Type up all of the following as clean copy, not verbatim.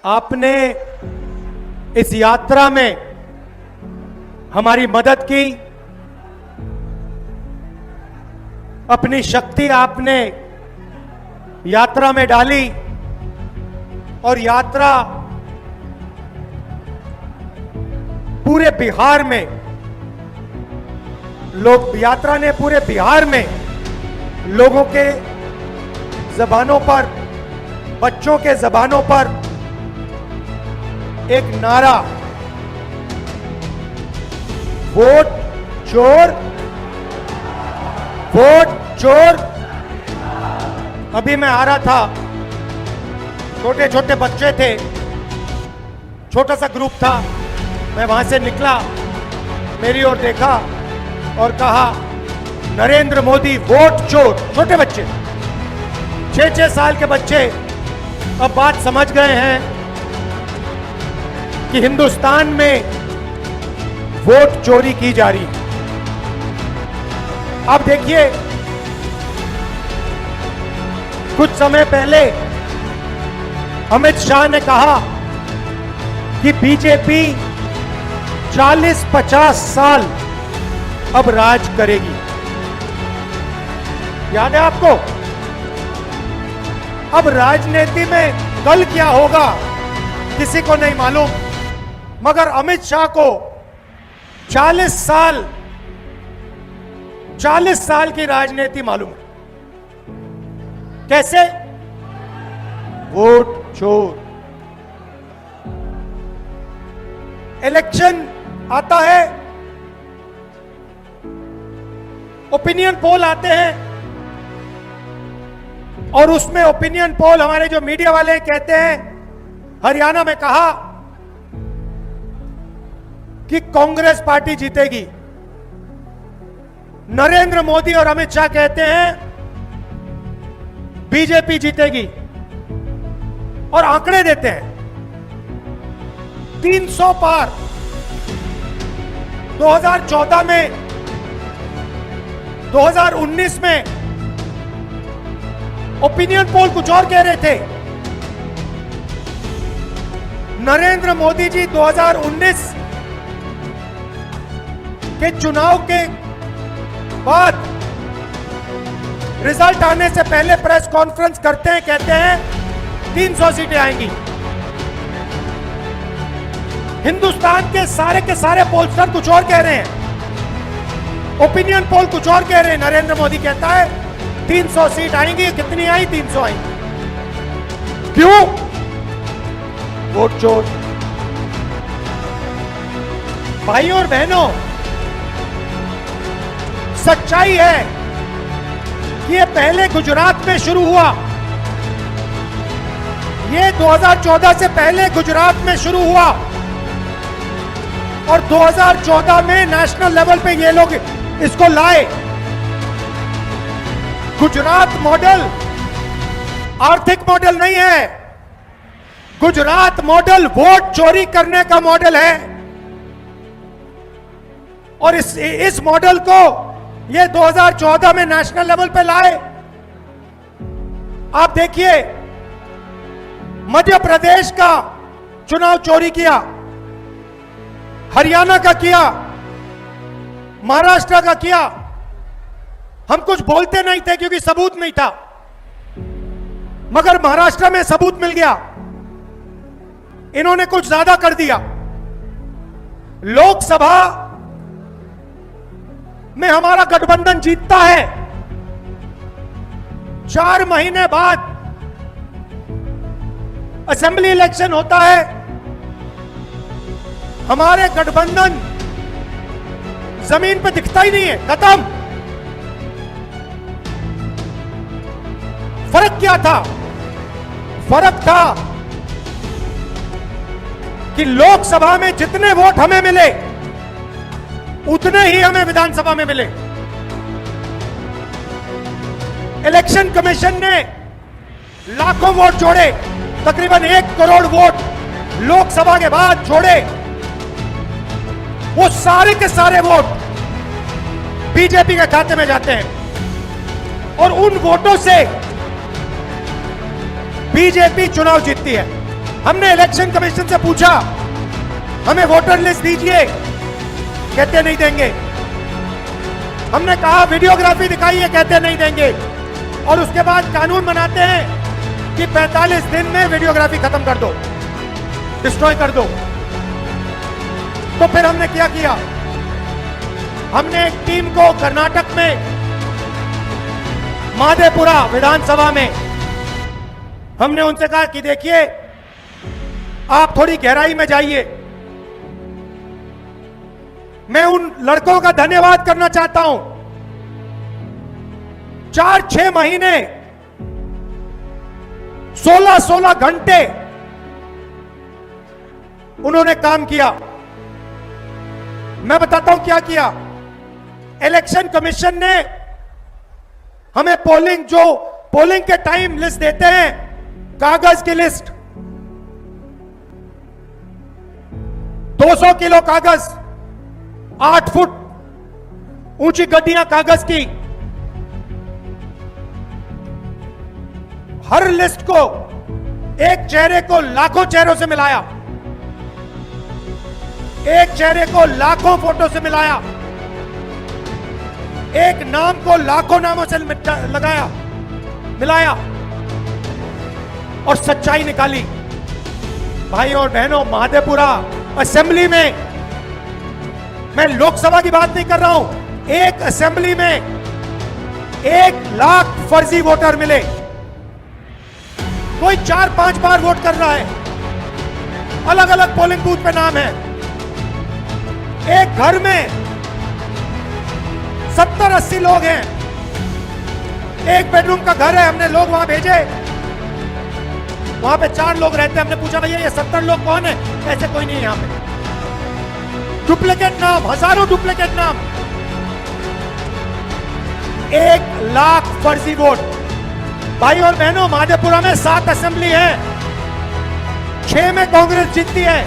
आपने इस यात्रा में हमारी मदद की, अपनी शक्ति आपने यात्रा में डाली और यात्रा पूरे बिहार में यात्रा ने पूरे बिहार में लोगों के जबानों पर, बच्चों के जबानों पर एक नारा, वोट चोर, वोट चोर। अभी मैं आ रहा था, छोटे छोटे बच्चे थे, छोटा सा ग्रुप था, मैं वहां से निकला, मेरी ओर देखा और कहा नरेंद्र मोदी वोट चोर। छोटे बच्चे, 6-6 साल के बच्चे अब बात समझ गए हैं कि हिंदुस्तान में वोट चोरी की जा रही है। अब देखिए, कुछ समय पहले अमित शाह ने कहा कि बीजेपी 40-50 साल अब राज करेगी। याद है आपको? अब राजनीति में कल क्या होगा किसी को नहीं मालूम, मगर अमित शाह को 40 साल की राजनीति मालूम है। कैसे? वोट चोर। इलेक्शन आता है, ओपिनियन पोल आते हैं और उसमें ओपिनियन पोल हमारे जो मीडिया वाले कहते हैं, हरियाणा में कहा कि कांग्रेस पार्टी जीतेगी। नरेंद्र मोदी और अमित शाह कहते हैं बीजेपी जीतेगी और आंकड़े देते हैं 300 पार। 2014 में, 2019 में ओपिनियन पोल कुछ और कह रहे थे। नरेंद्र मोदी जी 2019 के चुनाव के बाद रिजल्ट आने से पहले प्रेस कॉन्फ्रेंस करते हैं, कहते हैं 300 सीटें आएंगी। हिंदुस्तान के सारे पोलस्टर कुछ और कह रहे हैं, ओपिनियन पोल कुछ और कह रहे हैं। नरेंद्र मोदी कहता है 300 सीट आएंगी। कितनी आई? 300 आएंगी। क्यों? वोट चोर। भाइयों और बहनों, सच्चाई है कि ये पहले गुजरात में शुरू हुआ। ये 2014 से पहले गुजरात में शुरू हुआ और 2014 में नेशनल लेवल पे ये लोग इसको लाए। गुजरात मॉडल आर्थिक मॉडल नहीं है, गुजरात मॉडल वोट चोरी करने का मॉडल है। और इस मॉडल को ये 2014 में नेशनल लेवल पे लाए। आप देखिए, मध्य प्रदेश का चुनाव चोरी किया, हरियाणा का किया, महाराष्ट्र का किया। हम कुछ बोलते नहीं थे क्योंकि सबूत नहीं था, मगर महाराष्ट्र में सबूत मिल गया। इन्होंने कुछ ज्यादा कर दिया। लोकसभा में हमारा गठबंधन जीतता है, 4 महीने बाद असेंबली इलेक्शन होता है, हमारे गठबंधन जमीन पे दिखता ही नहीं है, खत्म। फर्क क्या था? फर्क था कि लोकसभा में जितने वोट हमें मिले उतने ही हमें विधानसभा में मिले। इलेक्शन कमीशन ने लाखों वोट जोड़े, तकरीबन 1 करोड़ वोट लोकसभा के बाद जोड़े। वो सारे के सारे वोट बीजेपी के खाते में जाते हैं और उन वोटों से बीजेपी चुनाव जीतती है। हमने इलेक्शन कमीशन से पूछा हमें वोटर लिस्ट दीजिए, कहते नहीं देंगे। हमने कहा वीडियोग्राफी दिखाइए, कहते नहीं देंगे। और उसके बाद कानून बनाते हैं कि 45 दिन में वीडियोग्राफी खत्म कर दो, डिस्ट्रॉय कर दो। तो फिर हमने क्या किया? हमने एक टीम को कर्नाटक में माधेपुरा विधानसभा में हमने उनसे कहा कि देखिए आप थोड़ी गहराई में जाइए। मैं उन लड़कों का धन्यवाद करना चाहता हूं। 4-6 महीने 16-16 घंटे उन्होंने काम किया। मैं बताता हूं क्या किया। इलेक्शन कमीशन ने हमें पोलिंग के टाइम लिस्ट देते हैं, कागज की लिस्ट, 200 किलो कागज, 8 फुट ऊंची गड्डियां कागज की। हर लिस्ट को, एक चेहरे को लाखों चेहरों से मिलाया, एक चेहरे को लाखों फोटो से मिलाया, एक नाम को लाखों नामों से मिलाया और सच्चाई निकाली। भाइयों और बहनों, माधेपुरा असेंबली में, मैं लोकसभा की बात नहीं कर रहा हूं, एक असेंबली में 1 लाख फर्जी वोटर मिले। कोई 4-5 बार वोट कर रहा है, अलग अलग पोलिंग बूथ पे नाम है। एक घर में 70-80 लोग हैं, एक बेडरूम का घर है। हमने लोग वहां भेजे, वहां पे 4 लोग रहते हैं। हमने पूछा भैया ये 70 लोग कौन है? ऐसे कोई नहीं है यहां पे। डुप्लीकेट नाम, हजारों डुप्लीकेट नाम, 1 लाख फर्जी वोट। भाई और बहनों, माधेपुरा में 7 असेंबली है, 6 में कांग्रेस जीतती है।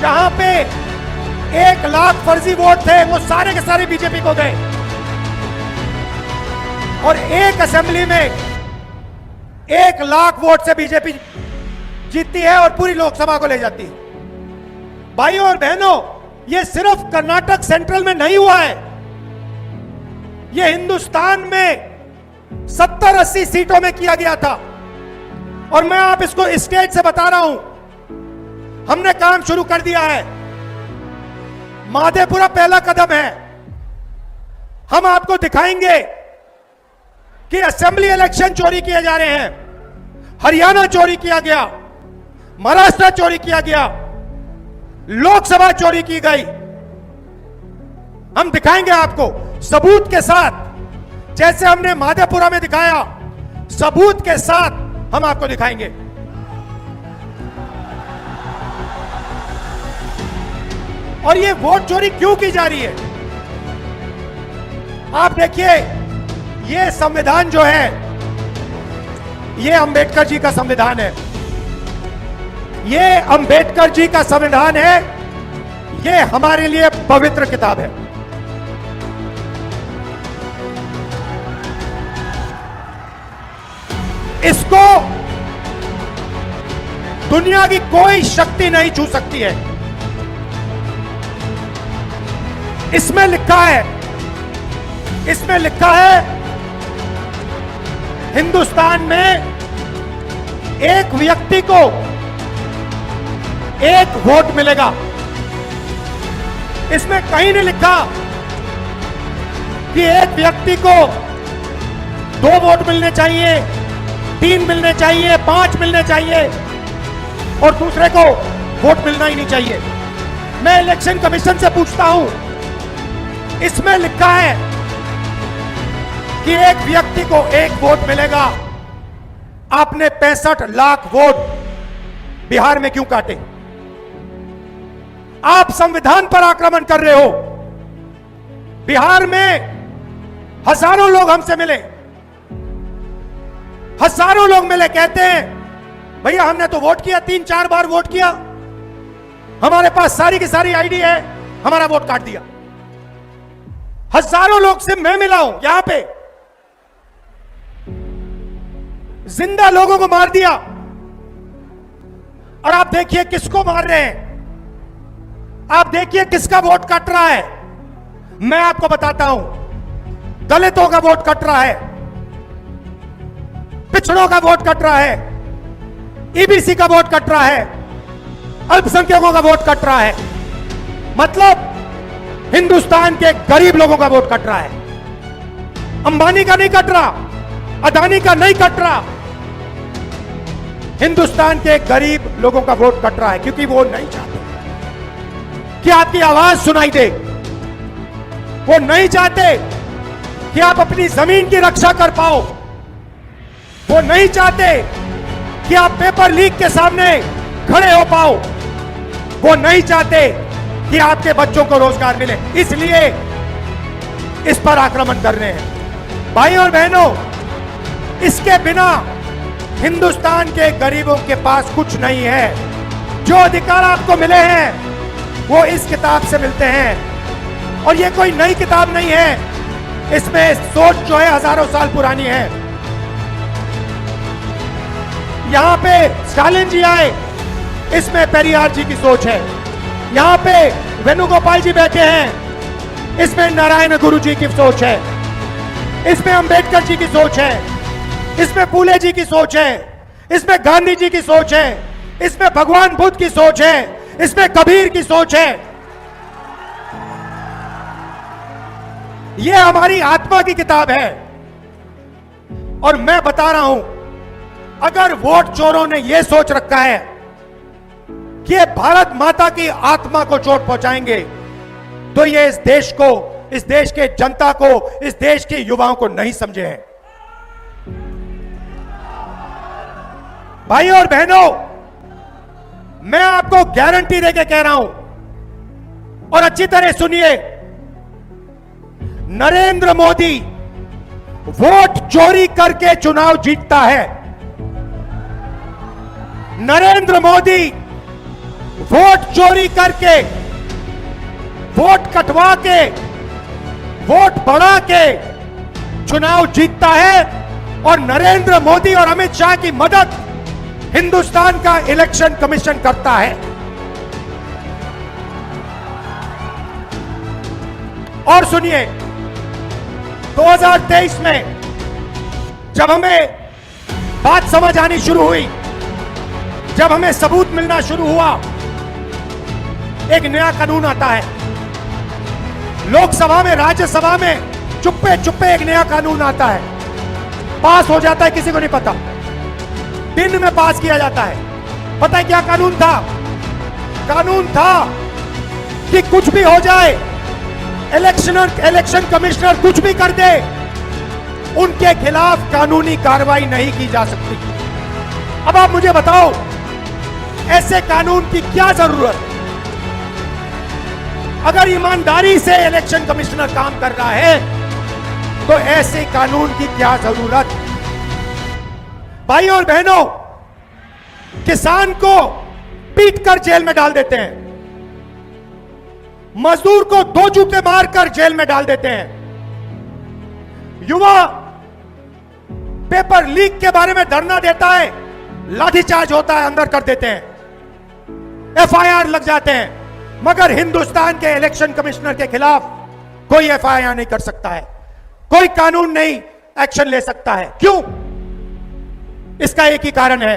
जहां पे 1 लाख फर्जी वोट थे वो सारे के सारे बीजेपी को गए। और एक असेंबली में 1 लाख वोट से बीजेपी जीतती है और पूरी लोकसभा को ले जाती है। भाइयों और बहनों, ये सिर्फ कर्नाटक सेंट्रल में नहीं हुआ है, ये हिंदुस्तान में 70-80 सीटों में किया गया था। और मैं आप इसको स्टेज से बता रहा हूं, हमने काम शुरू कर दिया है। माधेपुरा पहला कदम है। हम आपको दिखाएंगे कि असेंबली इलेक्शन चोरी किए जा रहे हैं, हरियाणा चोरी किया गया, महाराष्ट्र चोरी किया गया, लोकसभा चोरी की गई। हम दिखाएंगे आपको सबूत के साथ, जैसे हमने माधेपुरा में दिखाया, सबूत के साथ हम आपको दिखाएंगे। और ये वोट चोरी क्यों की जा रही है? आप देखिए, ये संविधान जो है, ये अंबेडकर जी का संविधान है। ये अंबेडकर जी का संविधान है, ये हमारे लिए पवित्र किताब है। इसको दुनिया की कोई शक्ति नहीं छू सकती है। इसमें लिखा है हिंदुस्तान में एक व्यक्ति को 1 वोट मिलेगा। इसमें कहीं नहीं लिखा कि एक व्यक्ति को 2 वोट मिलने चाहिए, 3 मिलने चाहिए, 5 मिलने चाहिए और दूसरे को वोट मिलना ही नहीं चाहिए। मैं इलेक्शन कमीशन से पूछता हूं, इसमें लिखा है कि एक व्यक्ति को 1 वोट मिलेगा। आपने 65 लाख वोट बिहार में क्यों काटे? आप संविधान पर आक्रमण कर रहे हो। बिहार में हजारों लोग हमसे मिले, हजारों लोग मिले, कहते हैं भैया हमने तो वोट किया, 3-4 बार वोट किया, हमारे पास सारी की सारी आईडी है, हमारा वोट काट दिया। हजारों लोग से मैं मिला हूं, यहां पे जिंदा लोगों को मार दिया, और आप देखिए किसको मार रहे हैं, आप देखिए किसका वोट कट रहा है। मैं आपको बताता हूं, दलितों का वोट कट रहा है, पिछड़ों का वोट कट रहा है, ईबीसी का वोट कट रहा है, अल्पसंख्यकों का वोट कट रहा है। मतलब हिंदुस्तान के गरीब लोगों का वोट कट रहा है। अंबानी का नहीं कट रहा, अदानी का नहीं कट रहा, हिंदुस्तान के गरीब लोगों का वोट कट रहा है, क्योंकि वो नहीं चाहते कि आपकी आवाज सुनाई दे। वो नहीं चाहते कि आप अपनी जमीन की रक्षा कर पाओ। वो नहीं चाहते कि आप पेपर लीक के सामने खड़े हो पाओ। वो नहीं चाहते कि आपके बच्चों को रोजगार मिले, इसलिए इस पर आक्रमण कर रहे हैं। भाई और बहनों, इसके बिना हिंदुस्तान के गरीबों के पास कुछ नहीं है। जो अधिकार आपको मिले हैं वो इस किताब से मिलते हैं, और ये कोई नई किताब नहीं है। इसमें सोच जो है हजारों साल पुरानी है। यहां पे स्टालिन जी आए, इसमें पेरियार जी की सोच है। यहां पे वेणुगोपाल जी बैठे हैं, इसमें नारायण गुरु जी की सोच है। इसमें अंबेडकर जी की सोच है, इसमें फूले जी की सोच है, इसमें गांधी जी की सोच है, इसमें भगवान बुद्ध की सोच है, इसमें कबीर की सोच है। यह हमारी आत्मा की किताब है। और मैं बता रहा हूं, अगर वोट चोरों ने यह सोच रखा है कि ये भारत माता की आत्मा को चोट पहुंचाएंगे, तो ये इस देश को, इस देश के जनता को, इस देश के युवाओं को नहीं समझे हैं। भाई और बहनों, मैं आपको गारंटी देके कह रहा हूं, और अच्छी तरह सुनिए, नरेंद्र मोदी वोट चोरी करके चुनाव जीतता है। नरेंद्र मोदी वोट चोरी करके, वोट कटवा के, वोट बढ़ा के चुनाव जीतता है। और नरेंद्र मोदी और अमित शाह की मदद हिंदुस्तान का इलेक्शन कमीशन करता है। और सुनिए, 2023 में जब हमें बात समझ आनी शुरू हुई, जब हमें सबूत मिलना शुरू हुआ, एक नया कानून आता है। लोकसभा में, राज्यसभा में चुप्पे चुप्पे एक नया कानून आता है, पास हो जाता है, किसी को नहीं पता, दिन में पास किया जाता है। पता है क्या कानून था? कानून था कि कुछ भी हो जाए, इलेक्शन कमिश्नर कुछ भी कर दे, उनके खिलाफ कानूनी कार्रवाई नहीं की जा सकती। अब आप मुझे बताओ, ऐसे कानून की क्या जरूरत? अगर ईमानदारी से इलेक्शन कमिश्नर काम कर रहा है, तो ऐसे कानून की क्या जरूरत? भाई और बहनों, किसान को पीटकर जेल में डाल देते हैं, मजदूर को 2 जूते मारकर जेल में डाल देते हैं, युवा पेपर लीक के बारे में धरना देता है, लाठीचार्ज होता है, अंदर कर देते हैं, एफआईआर लग जाते हैं। मगर हिंदुस्तान के इलेक्शन कमिश्नर के खिलाफ कोई एफआईआर नहीं कर सकता है, कोई कानून नहीं एक्शन ले सकता है। क्यों? इसका एक ही कारण है,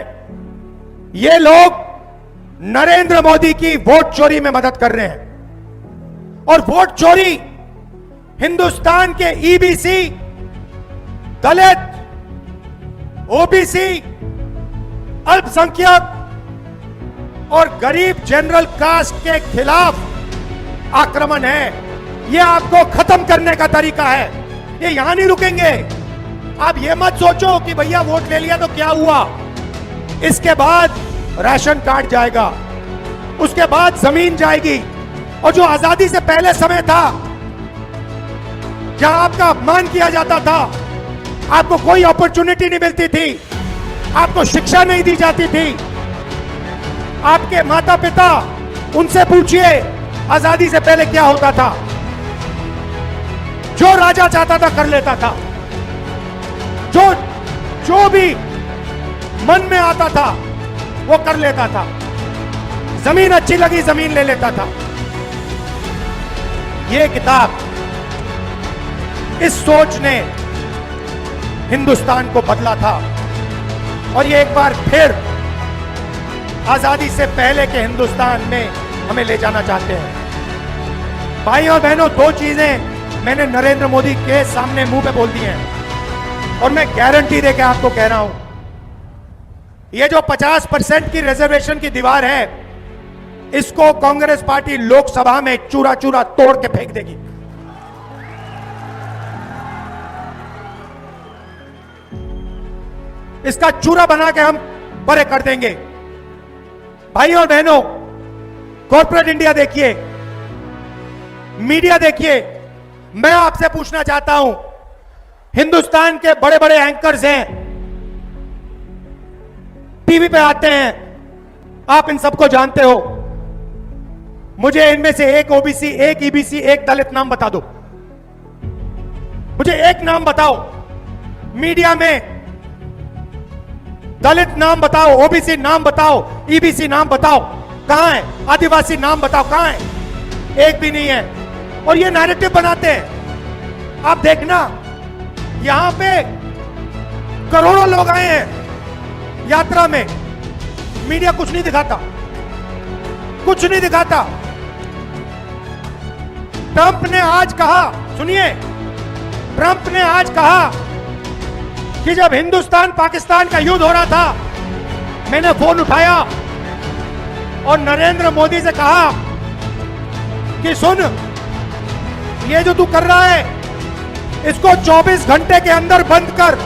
ये लोग नरेंद्र मोदी की वोट चोरी में मदद कर रहे हैं। और वोट चोरी हिंदुस्तान के ईबीसी, दलित, ओबीसी, अल्पसंख्यक और गरीब जनरल कास्ट के खिलाफ आक्रमण है। यह आपको खत्म करने का तरीका है। ये यहां नहीं रुकेंगे। आप ये मत सोचो कि भैया वोट ले लिया तो क्या हुआ, इसके बाद राशन कार्ड जाएगा, उसके बाद जमीन जाएगी। और जो आजादी से पहले समय था, जहां आपका अपमान किया जाता था, आपको कोई अपॉर्चुनिटी नहीं मिलती थी, आपको शिक्षा नहीं दी जाती थी, आपके माता पिता, उनसे पूछिए आजादी से पहले क्या होता था। जो राजा चाहता था कर लेता था, जो भी मन में आता था वो कर लेता था। जमीन अच्छी लगी जमीन ले लेता था। ये किताब, इस सोच ने हिंदुस्तान को बदला था और ये एक बार फिर आजादी से पहले के हिंदुस्तान में हमें ले जाना चाहते हैं। भाइयों और बहनों, दो चीजें मैंने नरेंद्र मोदी के सामने मुंह पे बोल दी हैं और मैं गारंटी देके आपको कह रहा हूं, ये जो 50% की रिजर्वेशन की दीवार है, इसको कांग्रेस पार्टी लोकसभा में चूरा चूरा तोड़ के फेंक देगी। इसका चूरा बना के हम परे कर देंगे। भाइयों और बहनों, कॉर्पोरेट इंडिया देखिए, मीडिया देखिए, मैं आपसे पूछना चाहता हूं, हिंदुस्तान के बड़े बड़े एंकर्स हैं, टीवी पे आते हैं, आप इन सबको जानते हो। मुझे इनमें से एक ओबीसी, एक ईबीसी, एक दलित नाम बता दो। मुझे एक नाम बताओ मीडिया में, दलित नाम बताओ, ओबीसी नाम बताओ, ईबीसी नाम बताओ, कहां है? आदिवासी नाम बताओ, कहां है? एक भी नहीं है। और ये नैरेटिव बनाते हैं। आप देखना, यहां पे करोड़ों लोग आए हैं यात्रा में, मीडिया कुछ नहीं दिखाता, कुछ नहीं दिखाता। ट्रंप ने आज कहा, सुनिए, ट्रंप ने आज कहा कि जब हिंदुस्तान पाकिस्तान का युद्ध हो रहा था, मैंने फोन उठाया और नरेंद्र मोदी से कहा कि सुन, ये जो तू कर रहा है, इसको 24 घंटे के अंदर बंद कर।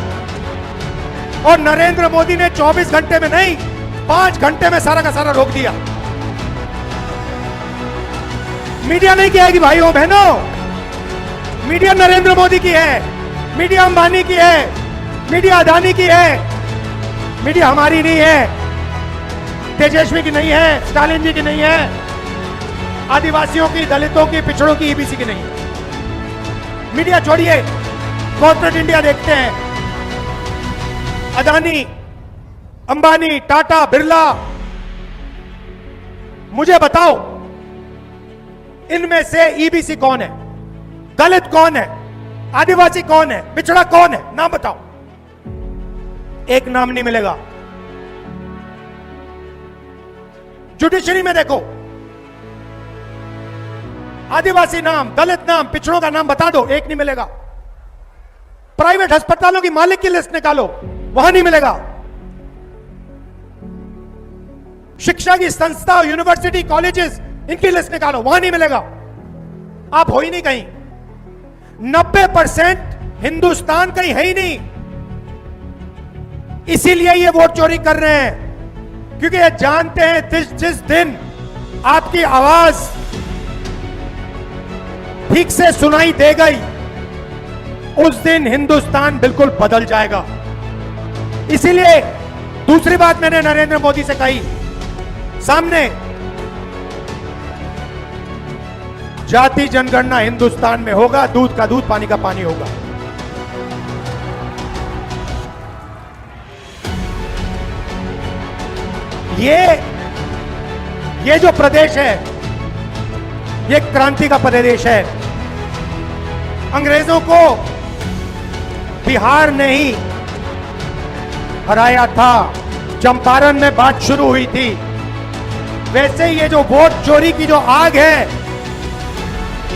और नरेंद्र मोदी ने 24 घंटे में नहीं, 5 घंटे में सारा का सारा रोक दिया। मीडिया नहीं कहेगी भाइयों बहनों, मीडिया नरेंद्र मोदी की है, मीडिया अंबानी की है, मीडिया अदानी की है, मीडिया हमारी नहीं है, तेजस्वी की नहीं है, स्टालिन जी की नहीं है, आदिवासियों की, दलितों की, पिछड़ों की, ईबीसी की नहीं है। मीडिया छोड़िए, कॉर्पोरेट इंडिया देखते हैं, अदानी, अंबानी, टाटा, बिरला। मुझे बताओ, इनमें से ईबीसी कौन है, दलित कौन है, आदिवासी कौन है, पिछड़ा कौन है? नाम बताओ। एक नाम नहीं मिलेगा। जुडिशरी में देखो, आदिवासी नाम, दलित नाम, पिछड़ों का नाम बता दो, एक नहीं मिलेगा। प्राइवेट अस्पतालों की मालिक की लिस्ट निकालो, वहां नहीं मिलेगा। शिक्षा की संस्था, यूनिवर्सिटी, कॉलेजेस, इनकी लिस्ट निकालो, वहां नहीं मिलेगा। आप हो ही नहीं कहीं। 90% हिंदुस्तान कहीं है ही नहीं। इसीलिए ये वोट चोरी कर रहे हैं, क्योंकि ये जानते हैं जिस दिन आपकी आवाज ठीक से सुनाई दे गई, उस दिन हिंदुस्तान बिल्कुल बदल जाएगा। इसीलिए दूसरी बात मैंने नरेंद्र मोदी से कही, सामने जाति जनगणना हिंदुस्तान में होगा, दूध का दूध, पानी का पानी होगा। ये जो प्रदेश है, ये क्रांति का प्रदेश है। अंग्रेजों को बिहार ने ही हराया था, चंपारण में बात शुरू हुई थी। वैसे ही ये जो वोट चोरी की जो आग है,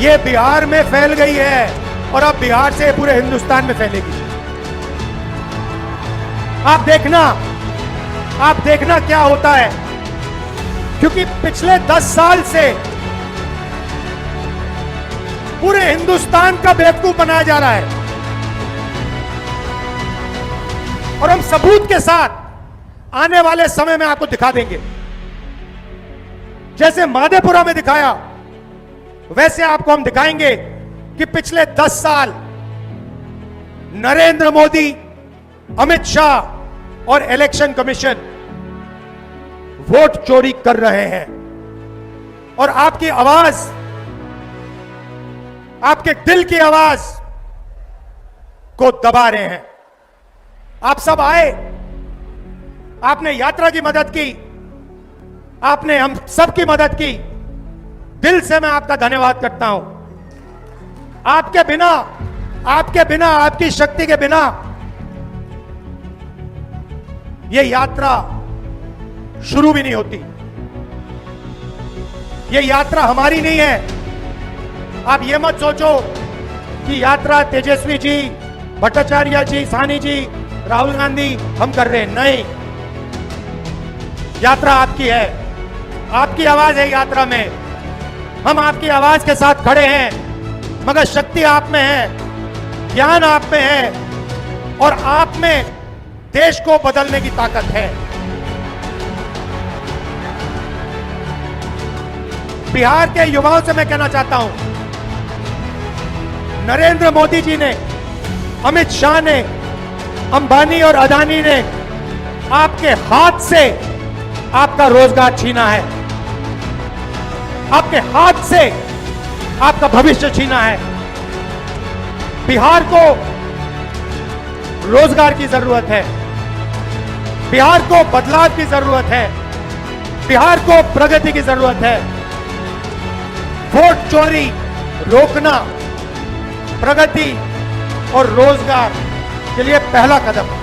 ये बिहार में फैल गई है और अब बिहार से पूरे हिंदुस्तान में फैलेगी। आप देखना क्या होता है, क्योंकि पिछले 10 साल से पूरे हिंदुस्तान का बेवकूफ बनाया जा रहा है और हम सबूत के साथ आने वाले समय में आपको दिखा देंगे। जैसे माधेपुरा में दिखाया, वैसे आपको हम दिखाएंगे कि पिछले 10 साल नरेंद्र मोदी, अमित शाह और इलेक्शन कमीशन वोट चोरी कर रहे हैं और आपकी आवाज, आपके दिल की आवाज को दबा रहे हैं। आप सब आए, आपने यात्रा की मदद की, आपने हम सबकी मदद की, दिल से मैं आपका धन्यवाद करता हूं। आपके बिना, आपकी शक्ति के बिना ये यात्रा शुरू भी नहीं होती। ये यात्रा हमारी नहीं है। आप ये मत सोचो कि यात्रा तेजस्वी जी, भट्टाचार्य जी, साहनी जी, राहुल गांधी हम कर रहे हैं। नहीं, यात्रा आपकी है, आपकी आवाज है यात्रा में। हम आपकी आवाज के साथ खड़े हैं, मगर शक्ति आप में है, ज्ञान आप में है और आप में देश को बदलने की ताकत है। बिहार के युवाओं से मैं कहना चाहता हूं, नरेंद्र मोदी जी ने, अमित शाह ने, अंबानी और अदानी ने आपके हाथ से आपका रोजगार छीना है, आपके हाथ से आपका भविष्य छीना है। बिहार को रोजगार की जरूरत है, बिहार को बदलाव की जरूरत है, बिहार को प्रगति की जरूरत है। वोट चोरी रोकना प्रगति और रोजगार के लिए पहला कदम है।